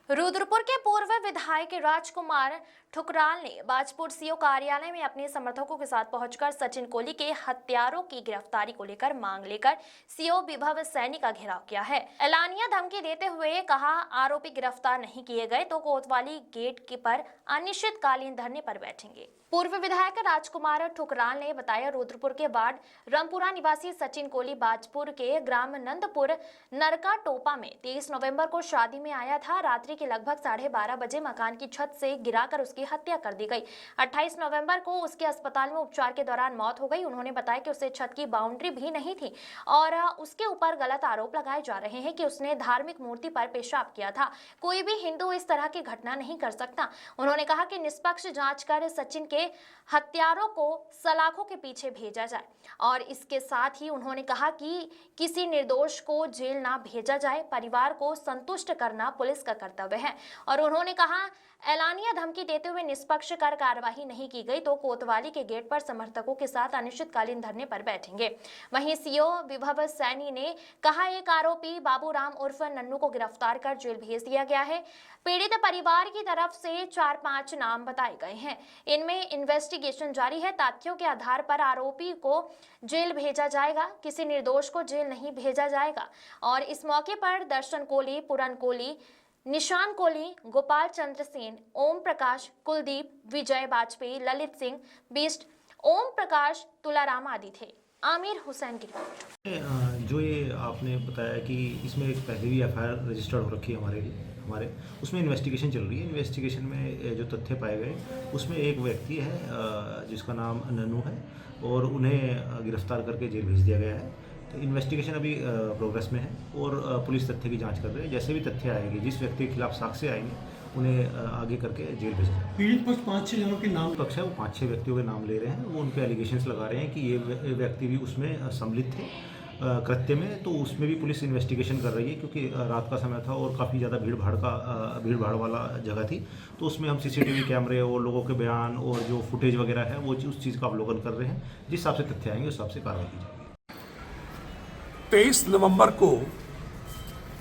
रुद्रपुर के पूर्व विधायक राजकुमार ठुकराल ने बाजपुर सीओ कार्यालय में अपने समर्थकों के साथ पहुंचकर सचिन कोली के हत्यारों की गिरफ्तारी को लेकर मांग लेकर सीओ विभव सैनी का घेराव किया है। एलानिया धमकी देते हुए कहा, आरोपी गिरफ्तार नहीं किए गए तो कोतवाली गेट के पर अनिश्चितकालीन धरने पर बैठेंगे। पूर्व विधायक राजकुमार ठुकराल ने बताया, रुद्रपुर के वार्ड रामपुरा निवासी सचिन कोली बाजपुर के ग्राम नंदपुर नरका टोपा में 23 नवंबर को शादी में आया था। रात्रि के लगभग 12:30 बजे मकान की छत से गिराकर उसकी हत्या कर दी गई। 28 नवंबर को उसके अस्पताल में उपचार के दौरान मौत हो गई। उन्होंने बताया कि उसे छत की बाउंड्री भी नहीं थी और उसके ऊपर गलत आरोप लगाए जा रहे हैं कि उसने धार्मिक मूर्ति पर पेशाब किया था। कोई भी हिंदू इस तरह की घटना नहीं कर सकता। उन्होंने कहा कि निष्पक्ष जांच कर सचिन के हत्यारों को सलाखों के पीछे भेजा जाए और इसके साथ ही उन्होंने कहा कि किसी निर्दोष को जेल ना भेजा जाए। परिवार को संतुष्ट करना पुलिस का कर्तव्य है और उन्होंने कहा, एलानिया धमकी देते हुए निष्पक्ष कर कार्रवाई नहीं की गई तो कोतवाली के गेट पर समर्थकों के साथ अनिश्चितकालीन धरने पर बैठेंगे। वहीं सीओ विभव सैनी ने कहा, एक आरोपी बाबूराम उर्फ नन्नू को गिरफ्तार कर जेल भेज दिया गया है। पीड़ित परिवार की तरफ से 4-5 नाम बताए गए हैं। इनमें इन्वेस्टिगेशन जारी है। तथ्यों के आधार पर आरोपी को जेल भेजा जाएगा, किसी निर्दोष को जेल नहीं भेजा जाएगा। और इस मौके पर दर्शन कोली, पूरन कोली, निशान कोली, गोपाल चंद्र सेन, ओम प्रकाश, कुलदीप, विजय वाजपेयी, ललित सिंह, बिष्ट, ओम प्रकाश, तुलाराम आदि थे। आमिर हुसैन की रिपोर्ट। जो ये आपने बताया कि इसमें एक पहले भी एफआईआर रजिस्टर्ड हो रखी है हमारे उसमें इन्वेस्टिगेशन चल रही है। इन्वेस्टिगेशन में जो तथ्य पाए गए उसमें एक व्यक्ति है जिसका नाम नन्नू है और उन्हें गिरफ्तार करके जेल भेज दिया गया है। तो इन्वेस्टिगेशन अभी प्रोग्रेस में है और पुलिस तथ्य की जांच कर रही है। जैसे भी तथ्य आएंगे, जिस व्यक्ति के खिलाफ साक्ष्य आएंगे, उन्हें आगे करके जेल भेजा जाए। पीड़ित पक्ष 5-6 जनों के नाम पक्ष है, वो 5-6 व्यक्तियों के नाम ले रहे हैं। वो उन पर एलिगेशंस लगा रहे हैं कि ये व्यक्ति भी उसमें सम्मिलित थे कृत्य में। तो उसमें भी पुलिस इन्वेस्टिगेशन कर रही है क्योंकि रात का समय था और काफ़ी ज़्यादा भीड़ भाड़ वाला जगह थी। तो उसमें हम सीसीटीवी कैमरे और लोगों के बयान और जो फुटेज वगैरह है वो उस चीज़ का अवलोकन कर रहे हैं। जिस हिसाब से तथ्य आएंगे उस हिसाब से कार्रवाई की जाएगी। 23 नवंबर को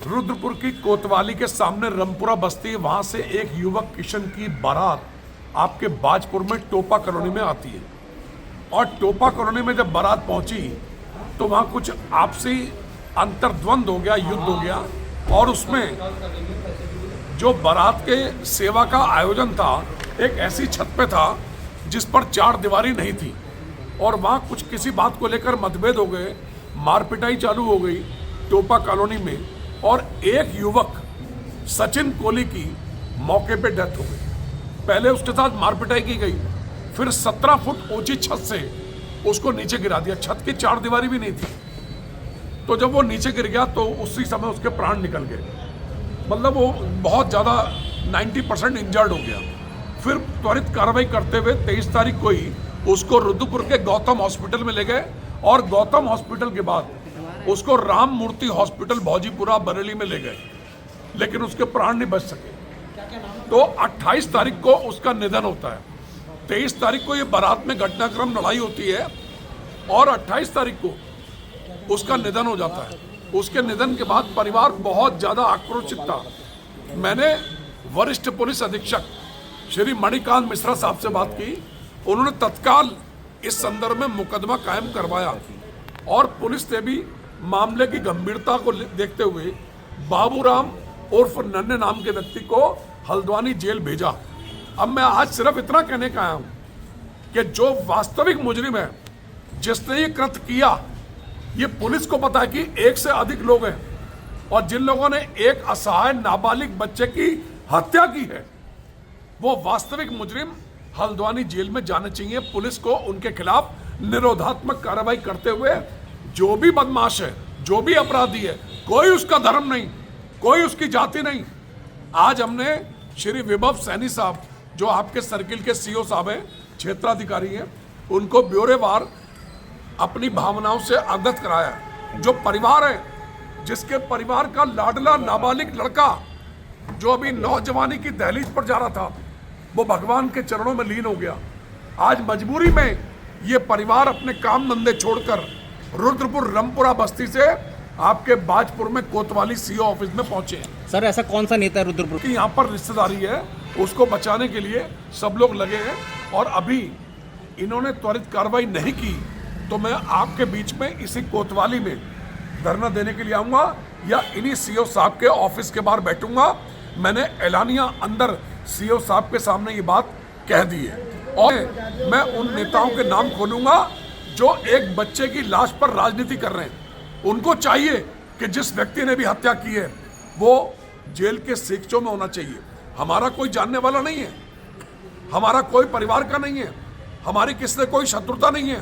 रुद्रपुर की कोतवाली के सामने रामपुरा बस्ती, वहां से एक युवक किशन की बारात आपके बाजपुर में टोपा कॉलोनी में आती है और टोपा कॉलोनी में जब बारात पहुंची तो वहां कुछ आपसी अंतर्द्वंद हो गया, युद्ध हो गया और उसमें जो बारात के सेवा का आयोजन था एक ऐसी छत पे था जिस पर 4 दीवारी नहीं थी और वहां कुछ किसी बात को लेकर मतभेद हो गए, मारपिटाई चालू हो गई टोपा कॉलोनी में और एक युवक सचिन कोली की मौके पे डेथ हो गई। पहले उसके साथ मारपिटाई की गई, फिर 17 फुट ऊंची छत से उसको नीचे गिरा दिया। छत की 4 दीवारी भी नहीं थी। तो जब वो नीचे गिर गया तो उसी समय उसके प्राण निकल गए। मतलब वो बहुत ज़्यादा 90% इंजर्ड हो गया। फिर त्वरित कार्रवाई करते हुए 23 तारीख को ही उसको रुद्रपुर के गौतम हॉस्पिटल में ले गए और गौतम हॉस्पिटल के बाद उसको राम मूर्ति हॉस्पिटल भौजीपुरा बरेली में ले गए, लेकिन उसके प्राण नहीं बच सके। तो 28 तारीख को उसका निधन होता है। 23 तारीख को ये बारात में घटनाक्रम लड़ाई होती है और 28 तारीख को उसका निधन हो जाता है। उसके निधन के बाद परिवार बहुत ज़्यादा आक्रोशित था। मैंने वरिष्ठ पुलिस अधीक्षक श्री मणिकांत मिश्रा साहब से बात की। उन्होंने तत्काल इस संदर्भ में मुकदमा कायम करवाया और पुलिस ने भी मामले की गंभीरता को देखते हुए बाबूराम उर्फ नन्ने नाम के व्यक्ति को हल्द्वानी जेल भेजा। अब मैं आज सिर्फ इतना कहने का आया हूं कि जो वास्तविक मुजरिम है जिसने ये कृत्य किया, ये पुलिस को पता है कि 1 से अधिक लोग हैं और जिन लोगों ने एक असहाय नाबालिग बच्चे की हत्या की है वो वास्तविक मुजरिम हल्द्वानी जेल में जाने चाहिए। पुलिस को उनके खिलाफ निरोधात्मक कार्रवाई करते हुए जो भी बदमाश है, जो भी अपराधी है, कोई उसका धर्म नहीं, कोई उसकी जाति नहीं। आज हमने श्री विभव सैनी साहब जो आपके सर्किल के सीओ साहब हैं, क्षेत्राधिकारी हैं, उनको ब्यौरेवार अपनी भावनाओं से अवगत कराया। जो परिवार है, जिसके परिवार का लाडला नाबालिग लड़का जो अभी नौजवानी की दहलीज पर जा रहा था वो भगवान के चरणों में लीन हो गया। आज मजबूरी में ये परिवार अपने काम धंधे छोड़कर रुद्रपुर रामपुरा बस्ती से आपके बाजपुर में कोतवाली सीओ ऑफिस में पहुंचे हैं सर ऐसा कौन सा नेता है रुद्रपुर? कि यहाँ पर रिश्तेदारी है, उसको बचाने के लिए सब लोग लगे हैं और अभी इन्होंने त्वरित कार्रवाई नहीं की तो मैं आपके बीच में इसी कोतवाली में धरना देने के लिए आऊँगा या इन्हीं सीओ साहब के ऑफिस के बाहर बैठूंगा। मैंने एलानिया अंदर सीओ साहब के सामने ये बात कह दी है और मैं उन नेताओं के नाम खोलूंगा जो एक बच्चे की लाश पर राजनीति कर रहे हैं। उनको चाहिए कि जिस व्यक्ति ने भी हत्या की है वो जेल के सीखचों में होना चाहिए। हमारा कोई जानने वाला नहीं है, हमारा कोई परिवार का नहीं है, हमारी किसने कोई शत्रुता नहीं है,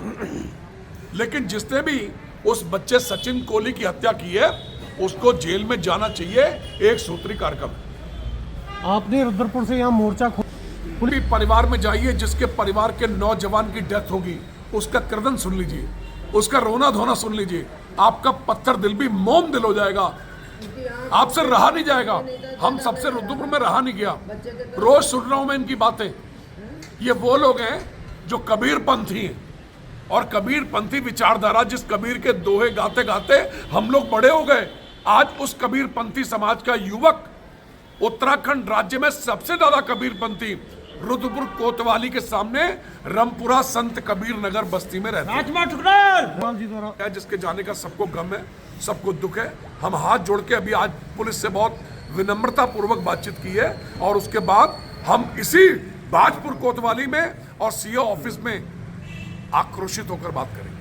लेकिन जिसने भी उस बच्चे सचिन कोहली की हत्या की है उसको जेल में जाना चाहिए। एक सूत्री कार्यक्रम आपने रुद्रपुर से यहाँ मोर्चा पूरी परिवार में जाइए, जिसके परिवार के नौजवान की डेथ होगी उसका क्रदन सुन लीजिए, उसका रोना धोना सुन लीजिए, आपका पत्थर दिल भी मोम दिल हो जाएगा, आपसे रहा नहीं जाएगा। हम सबसे रुद्रपुर में रहा नहीं गया, रोज सुन रहा हूं मैं इनकी बातें। ये वो लोग हैं जो कबीर पंथी हैं और कबीर पंथी विचारधारा, जिस कबीर के दोहे गाते गाते हम लोग बड़े हो गए, आज उस कबीर पंथी समाज का युवक उत्तराखंड राज्य में सबसे ज्यादा कबीर पंथी रुद्रपुर कोतवाली के सामने रामपुरा संत कबीर नगर बस्ती में रहते हैं, जिसके जाने का सबको गम है, सबको दुख है। हम हाथ जोड़ के अभी आज पुलिस से बहुत विनम्रता पूर्वक बातचीत की है और उसके बाद हम इसी बाजपुर कोतवाली में और सीओ ऑफिस में आक्रोशित होकर बात करेंगे।